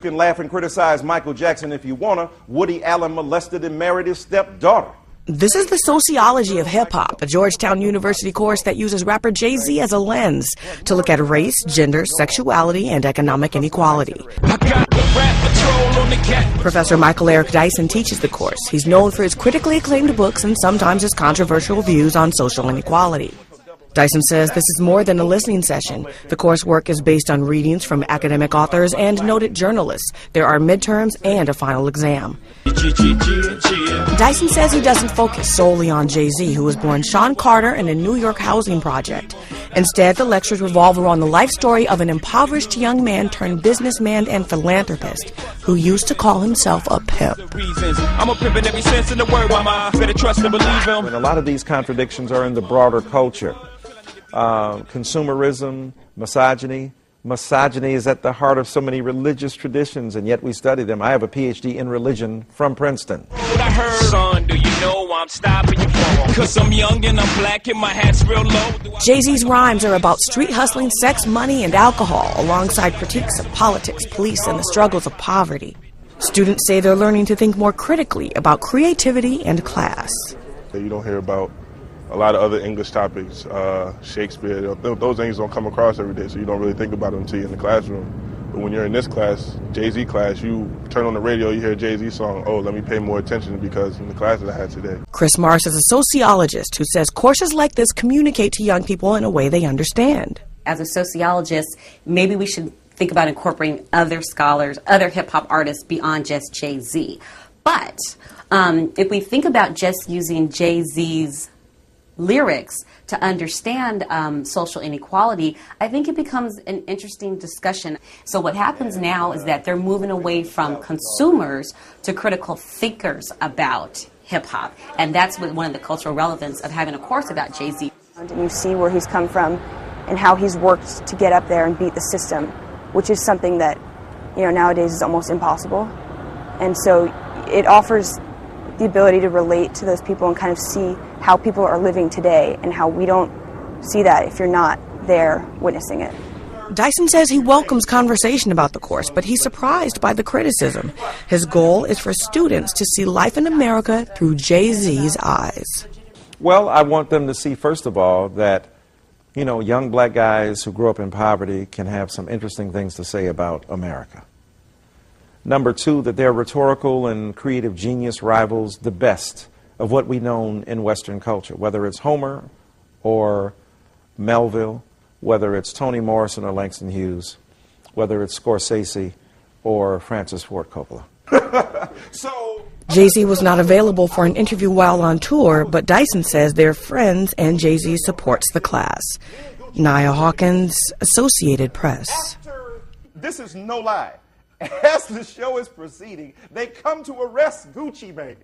You can laugh and criticize Michael Jackson if you wanna. Woody Allen molested and married his stepdaughter. This is the sociology of hip-hop, a Georgetown University course that uses rapper Jay-Z as a lens to look at race, gender, sexuality, and economic inequality. Professor Michael Eric Dyson teaches the course. He's known for his critically acclaimed books and sometimes his controversial views on social inequality. Dyson says this is more than a listening session. The coursework is based on readings from academic authors and noted journalists. There are midterms and a final exam. Dyson says he doesn't focus solely on Jay-Z, who was born Sean Carter in a New York housing project. Instead, the lectures revolve around the life story of an impoverished young man turned businessman and philanthropist who used to call himself a pimp. And a lot of these contradictions are in the broader culture. Consumerism, misogyny. Misogyny is at the heart of so many religious traditions, and yet we study them. I have a PhD in religion from Princeton. Jay-Z's rhymes are about street hustling, sex, money, and alcohol, alongside critiques of politics, police, and the struggles of poverty. Students say they're learning to think more critically about creativity and class. You don't hear about a lot of other English topics, Shakespeare, those things don't come across every day, so you don't really think about them until you're in the classroom. But when you're in this class, Jay-Z class, you turn on the radio, you hear a Jay-Z song, oh, let me pay more attention because in the class that I had today. Chris Marsh is a sociologist who says courses like this communicate to young people in a way they understand. As a sociologist, maybe we should think about incorporating other scholars, other hip-hop artists beyond just Jay-Z. But if we think about just using Jay-Z's lyrics to understand social inequality, I think it becomes an interesting discussion. So what happens now is that they're moving away from consumers to critical thinkers about hip-hop. And that's one of the cultural relevance of having a course about Jay-Z. And you see where he's come from and how he's worked to get up there and beat the system, which is something that, nowadays is almost impossible. And so it offers the ability to relate to those people and kind of see how people are living today and how we don't see that if you're not there witnessing it. Dyson says he welcomes conversation about the course, but he's surprised by the criticism. His goal is for students to see life in America through Jay-Z's eyes. Well, I want them to see, first of all, that, young black guys who grew up in poverty can have some interesting things to say about America. Number two, that their rhetorical and creative genius rivals the best of what we know in Western culture, whether it's Homer or Melville, whether it's Toni Morrison or Langston Hughes, whether it's Scorsese or Francis Ford Coppola. Jay-Z was not available for an interview while on tour, but Dyson says they're friends and Jay-Z supports the class. Nia Hawkins, Associated Press. This is no lie. As the show is proceeding, they come to arrest Gucci Mane.